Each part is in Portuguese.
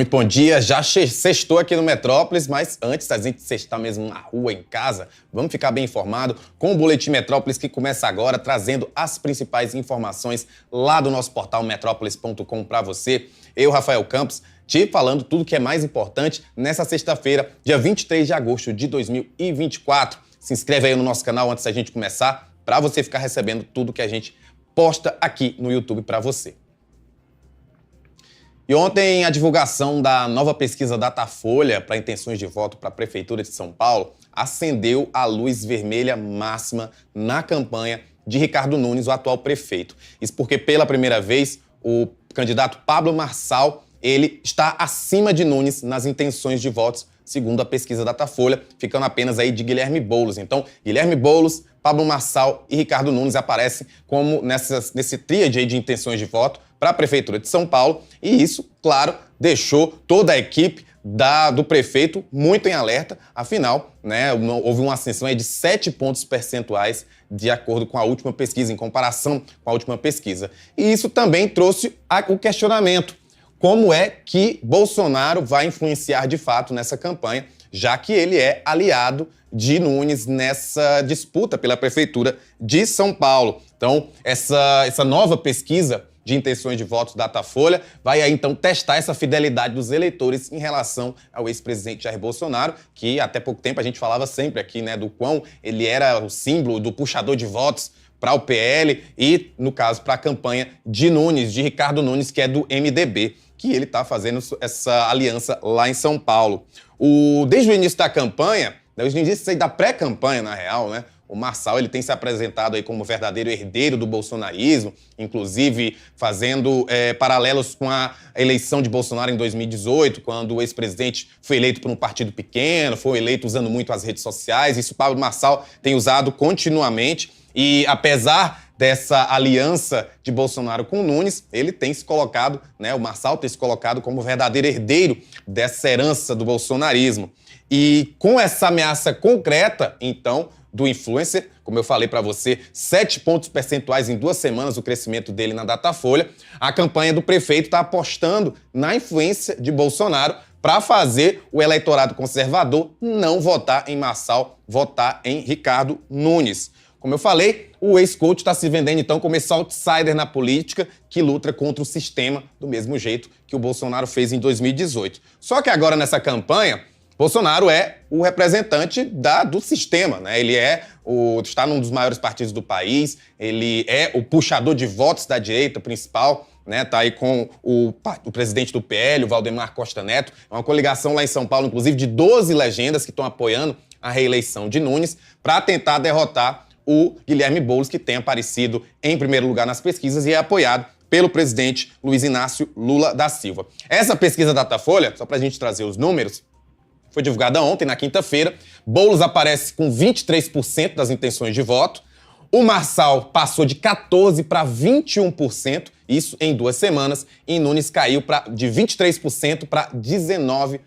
Muito bom dia, já sextou aqui no Metrópolis, mas antes da gente sextar mesmo na rua, em casa, vamos ficar bem informado com o Boletim Metrópolis que começa agora, trazendo as principais informações lá do nosso portal metrópolis.com para você. Eu, Rafael Campos, te falando tudo que é mais importante nessa sexta-feira, dia 23 de agosto de 2024. Se inscreve aí no nosso canal antes da gente começar, para você ficar recebendo tudo que a gente posta aqui no YouTube para você. E ontem a divulgação da nova pesquisa Datafolha para intenções de voto para a Prefeitura de São Paulo acendeu a luz vermelha máxima na campanha de Ricardo Nunes, o atual prefeito. Isso porque pela primeira vez o candidato Pablo Marçal ele está acima de Nunes nas intenções de votos, segundo a pesquisa Datafolha, ficando apenas aí de Guilherme Boulos. Então, Guilherme Boulos, Pablo Marçal e Ricardo Nunes aparecem como nesse tríade aí de intenções de voto para a Prefeitura de São Paulo. E isso, claro, deixou toda a equipe do prefeito muito em alerta. Afinal, houve uma ascensão aí de 7 pontos percentuais de acordo com a última pesquisa, em comparação com a última pesquisa. E isso também trouxe o questionamento. Como é que Bolsonaro vai influenciar de fato nessa campanha, já que ele é aliado de Nunes nessa disputa pela Prefeitura de São Paulo? Então, essa nova pesquisa de intenções de votos Datafolha vai aí então testar essa fidelidade dos eleitores em relação ao ex-presidente Jair Bolsonaro, que até pouco tempo a gente falava sempre aqui, do quão ele era o símbolo do puxador de votos para o PL e, no caso, para a campanha de Nunes, de Ricardo Nunes, que é do MDB, que ele está fazendo essa aliança lá em São Paulo. Desde o início da campanha, desde o início da pré-campanha, na real, o Marçal ele tem se apresentado aí como verdadeiro herdeiro do bolsonarismo, inclusive fazendo paralelos com a eleição de Bolsonaro em 2018, quando o ex-presidente foi eleito por um partido pequeno, foi eleito usando muito as redes sociais. Isso o Pablo Marçal tem usado continuamente e, apesar dessa aliança de Bolsonaro com Nunes, ele tem se colocado, o Marçal tem se colocado como verdadeiro herdeiro dessa herança do bolsonarismo. E com essa ameaça concreta, então, do influencer, como eu falei para você, 7 pontos percentuais em 2 semanas o crescimento dele na Datafolha, a campanha do prefeito está apostando na influência de Bolsonaro para fazer o eleitorado conservador não votar em Marçal, votar em Ricardo Nunes. Como eu falei, o ex-coach está se vendendo então como esse outsider na política que luta contra o sistema do mesmo jeito que o Bolsonaro fez em 2018. Só que agora nessa campanha, Bolsonaro é o representante do sistema, Ele está num dos maiores partidos do país, ele é o puxador de votos da direita principal, Tá aí com o presidente do PL, o Valdemar Costa Neto. É uma coligação lá em São Paulo, inclusive, de 12 legendas que estão apoiando a reeleição de Nunes para tentar derrotar o Guilherme Boulos, que tem aparecido em primeiro lugar nas pesquisas e é apoiado pelo presidente Luiz Inácio Lula da Silva. Essa pesquisa Datafolha, só para a gente trazer os números, foi divulgada ontem, na quinta-feira. Boulos aparece com 23% das intenções de voto. O Marçal passou de 14% para 21%, isso em 2 semanas, e Nunes caiu de 23% para 19%.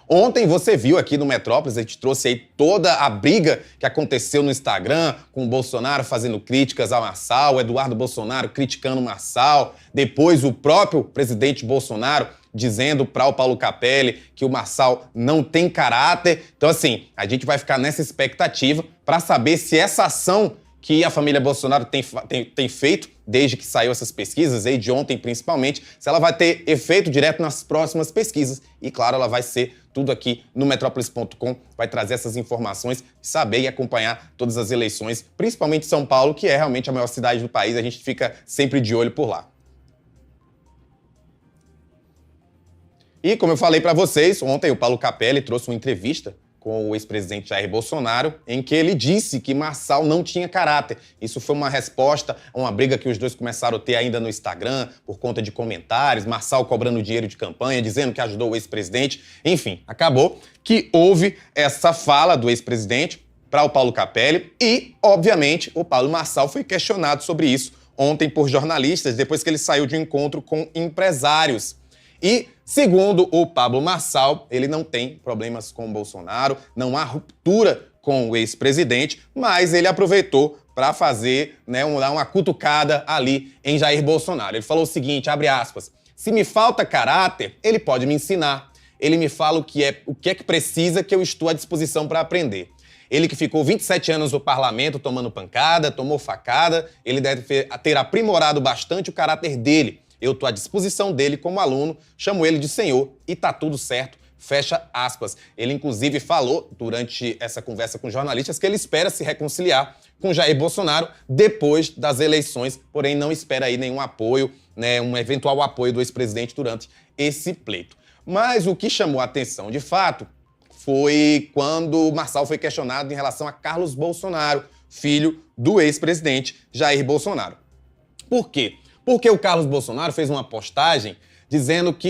Ontem você viu aqui no Metrópolis, a gente trouxe aí toda a briga que aconteceu no Instagram, com o Bolsonaro fazendo críticas ao Marçal, o Eduardo Bolsonaro criticando o Marçal, depois o próprio presidente Bolsonaro dizendo para o Paulo Capelli que o Marçal não tem caráter. Então, assim, a gente vai ficar nessa expectativa para saber se essa ação que a família Bolsonaro tem feito desde que saiu essas pesquisas, aí de ontem principalmente, se ela vai ter efeito direto nas próximas pesquisas. E, claro, ela vai ser tudo aqui no metrópolis.com, vai trazer essas informações, saber e acompanhar todas as eleições, principalmente São Paulo, que é realmente a maior cidade do país, a gente fica sempre de olho por lá. E, como eu falei para vocês, ontem o Paulo Capelli trouxe uma entrevista com o ex-presidente Jair Bolsonaro, em que ele disse que Marçal não tinha caráter. Isso foi uma resposta a uma briga que os dois começaram a ter ainda no Instagram, por conta de comentários, Marçal cobrando dinheiro de campanha, dizendo que ajudou o ex-presidente. Enfim, acabou que houve essa fala do ex-presidente para o Paulo Capelli e, obviamente, o Paulo Marçal foi questionado sobre isso ontem por jornalistas, depois que ele saiu de um encontro com empresários. E, segundo o Pablo Marçal, ele não tem problemas com o Bolsonaro, não há ruptura com o ex-presidente, mas ele aproveitou para fazer, dar uma cutucada ali em Jair Bolsonaro. Ele falou o seguinte, abre aspas, Se me falta caráter, ele pode me ensinar. Ele me fala o que é que precisa, que eu estou à disposição para aprender. Ele que ficou 27 anos no parlamento tomando pancada, tomou facada, ele deve ter aprimorado bastante o caráter dele. Eu estou à disposição dele como aluno, chamo ele de senhor e tá tudo certo, fecha aspas. Ele, inclusive, falou durante essa conversa com jornalistas que ele espera se reconciliar com Jair Bolsonaro depois das eleições, porém não espera aí nenhum apoio, né, um eventual apoio do ex-presidente durante esse pleito. Mas o que chamou a atenção, de fato, foi quando Marçal foi questionado em relação a Carlos Bolsonaro, filho do ex-presidente Jair Bolsonaro. Por quê? Porque o Carlos Bolsonaro fez uma postagem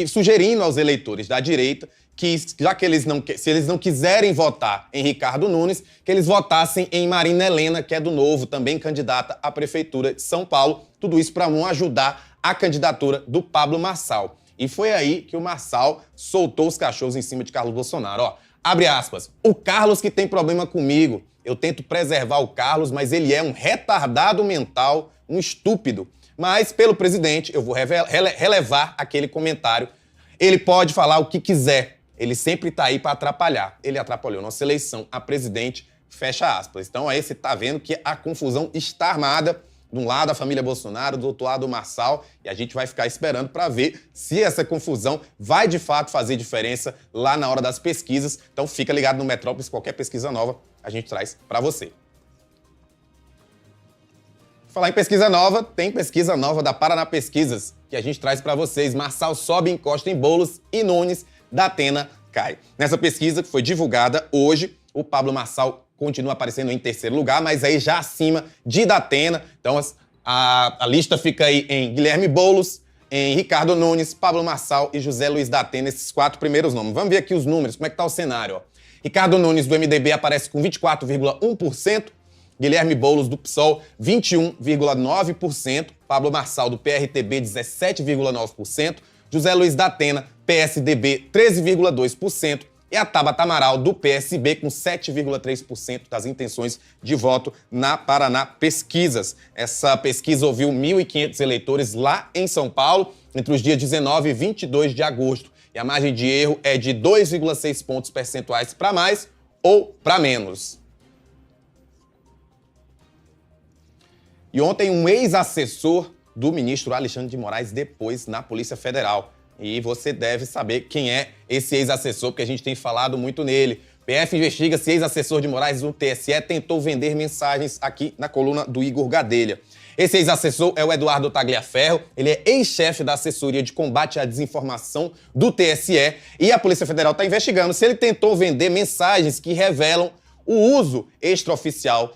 sugerindo aos eleitores da direita que, já que se eles não quiserem votar em Ricardo Nunes, que eles votassem em Marina Helena, que é do Novo, também candidata à Prefeitura de São Paulo. Tudo isso para não ajudar a candidatura do Pablo Marçal. E foi aí que o Marçal soltou os cachorros em cima de Carlos Bolsonaro. Ó, abre aspas. O Carlos que tem problema comigo. Eu tento preservar o Carlos, mas ele é um retardado mental, um estúpido. Mas, pelo presidente, eu vou relevar aquele comentário. Ele pode falar o que quiser. Ele sempre tá aí para atrapalhar. Ele atrapalhou nossa eleição a presidente, fecha aspas. Então aí você tá vendo que a confusão está armada. De um lado a família Bolsonaro, do outro lado o Marçal, e a gente vai ficar esperando para ver se essa confusão vai de fato fazer diferença lá na hora das pesquisas. Então fica ligado no Metrópolis, qualquer pesquisa nova a gente traz para você. Falar em pesquisa nova, tem pesquisa nova da Paraná Pesquisas, que a gente traz para vocês. Marçal sobe, encosta em Boulos e Nunes, Datena cai. Nessa pesquisa que foi divulgada hoje, o Pablo Marçal continua aparecendo em terceiro lugar, mas aí já acima de Datena. Então a lista fica aí em Guilherme Boulos, em Ricardo Nunes, Pablo Marçal e José Luiz Datena, esses 4 primeiros nomes. Vamos ver aqui os números, como é que tá o cenário. Ó. Ricardo Nunes, do MDB, aparece com 24,1%, Guilherme Boulos, do PSOL, 21,9%, Pablo Marçal, do PRTB, 17,9%, José Luiz Datena, PSDB, 13,2%, e a Tabata Amaral, do PSB, com 7,3% das intenções de voto na Paraná Pesquisas. Essa pesquisa ouviu 1.500 eleitores lá em São Paulo, entre os dias 19 e 22 de agosto. E a margem de erro é de 2,6 pontos percentuais para mais ou para menos. E ontem, um ex-assessor do ministro Alexandre de Moraes depôs na Polícia Federal. E você deve saber quem é esse ex-assessor, porque a gente tem falado muito nele. PF investiga se ex-assessor de Moraes do TSE tentou vender mensagens aqui na coluna do Igor Gadelha. Esse ex-assessor é o Eduardo Tagliaferro, ele é ex-chefe da assessoria de combate à desinformação do TSE e a Polícia Federal está investigando se ele tentou vender mensagens que revelam o uso extraoficial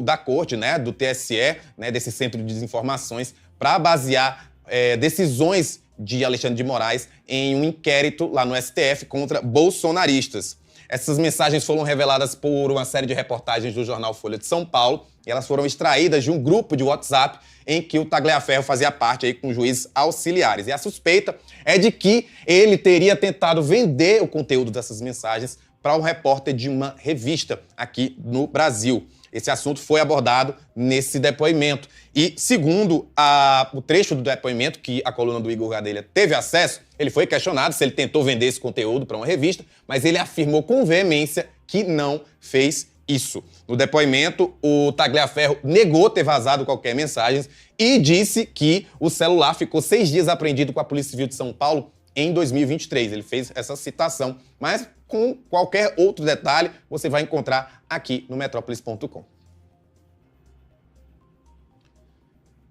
da corte, né, do TSE, né, desse centro de desinformações, para basear decisões de Alexandre de Moraes em um inquérito lá no STF contra bolsonaristas. Essas mensagens foram reveladas por uma série de reportagens do jornal Folha de São Paulo e elas foram extraídas de um grupo de WhatsApp em que o Tagliaferro fazia parte aí com juízes auxiliares. E a suspeita é de que ele teria tentado vender o conteúdo dessas mensagens para um repórter de uma revista aqui no Brasil. Esse assunto foi abordado nesse depoimento. E, segundo o trecho do depoimento que a coluna do Igor Gadelha teve acesso, ele foi questionado se ele tentou vender esse conteúdo para uma revista, mas ele afirmou com veemência que não fez isso. No depoimento, o Tagliaferro negou ter vazado qualquer mensagem e disse que o celular ficou 6 dias apreendido com a Polícia Civil de São Paulo em 2023. Ele fez essa citação, mas com qualquer outro detalhe você vai encontrar aqui no Metrópolis.com.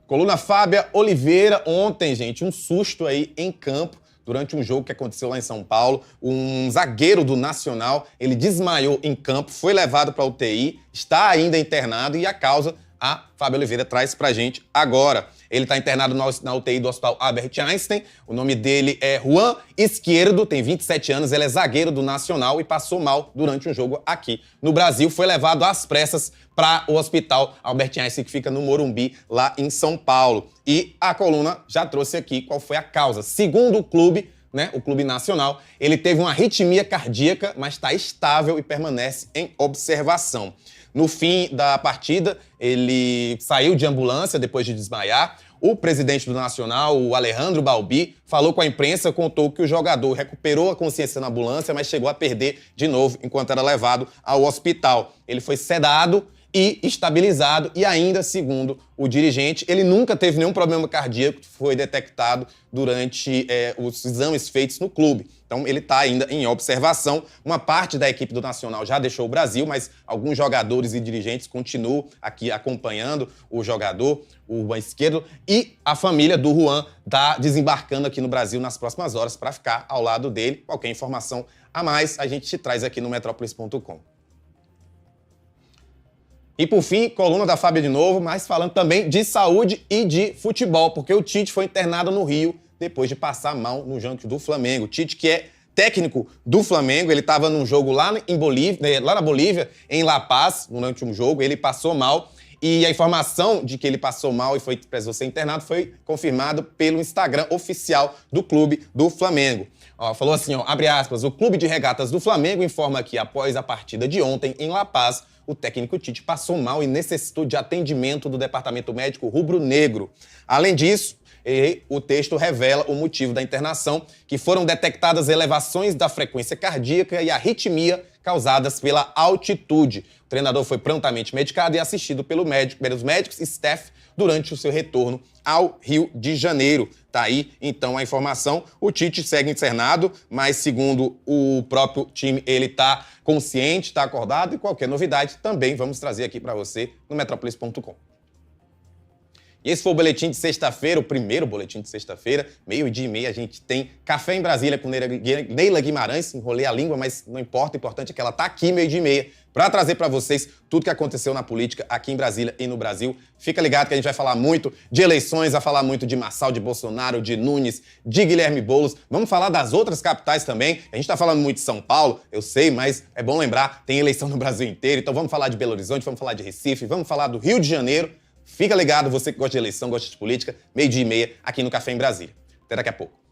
Coluna Fábia Oliveira, ontem, gente, um susto aí em campo durante um jogo que aconteceu lá em São Paulo. Um zagueiro do Nacional, ele desmaiou em campo, foi levado para a UTI, está ainda internado e a causa a Fábio Oliveira traz pra gente agora. Ele está internado na UTI do Hospital Albert Einstein. O nome dele é Juan Izquierdo, tem 27 anos, ele é zagueiro do Nacional e passou mal durante um jogo aqui no Brasil. Foi levado às pressas para o Hospital Albert Einstein, que fica no Morumbi, lá em São Paulo. E a coluna já trouxe aqui qual foi a causa. Segundo o clube, né, o Clube Nacional, ele teve uma arritmia cardíaca, mas está estável e permanece em observação. No fim da partida, ele saiu de ambulância depois de desmaiar. o presidente do Nacional, o Alejandro Balbi, falou com a imprensa, contou que o jogador recuperou a consciência na ambulância, mas chegou a perder de novo enquanto era levado ao hospital. Ele foi sedado e estabilizado, e ainda, segundo o dirigente, ele nunca teve nenhum problema cardíaco que foi detectado durante os exames feitos no clube. Então ele está ainda em observação. Uma parte da equipe do Nacional já deixou o Brasil, mas alguns jogadores e dirigentes continuam aqui acompanhando o jogador, o Juan Esquerdo, e a família do Juan está desembarcando aqui no Brasil nas próximas horas para ficar ao lado dele. Qualquer informação a mais, a gente te traz aqui no Metrópolis.com. E por fim, coluna da Fábia de novo, mas falando também de saúde e de futebol, porque o Tite foi internado no Rio depois de passar mal no jogo do Flamengo. O Tite, que é técnico do Flamengo, ele estava num jogo lá na Bolívia, em La Paz, no último jogo, ele passou mal. E a informação de que ele passou mal e precisou ser internado foi confirmado pelo Instagram oficial do clube do Flamengo. Falou assim, abre aspas, o clube de regatas do Flamengo informa que após a partida de ontem em La Paz, o técnico Tite passou mal e necessitou de atendimento do departamento médico rubro-negro. Além disso, o texto revela o motivo da internação, que foram detectadas elevações da frequência cardíaca e arritmia causadas pela altitude. O treinador foi prontamente medicado e assistido pelos médicos e staff durante o seu retorno ao Rio de Janeiro. Tá aí, então, a informação. O Tite segue internado, mas segundo o próprio time, ele tá consciente, tá acordado, e qualquer novidade também vamos trazer aqui para você no Metrópolis.com. E esse foi o boletim de sexta-feira, o primeiro boletim de sexta-feira, 12h30, a gente tem Café em Brasília com Neila Guimarães, enrolei a língua, mas não importa, o importante é que ela tá aqui 12h30 para trazer para vocês tudo que aconteceu na política aqui em Brasília e no Brasil. Fica ligado que a gente vai falar muito de eleições, vai falar muito de Marçal, de Bolsonaro, de Nunes, de Guilherme Boulos. Vamos falar das outras capitais também. A gente tá falando muito de São Paulo, eu sei, mas é bom lembrar, tem eleição no Brasil inteiro, então vamos falar de Belo Horizonte, vamos falar de Recife, vamos falar do Rio de Janeiro. Fica ligado, você que gosta de eleição, gosta de política, 12h30 aqui no Café em Brasília. Até daqui a pouco.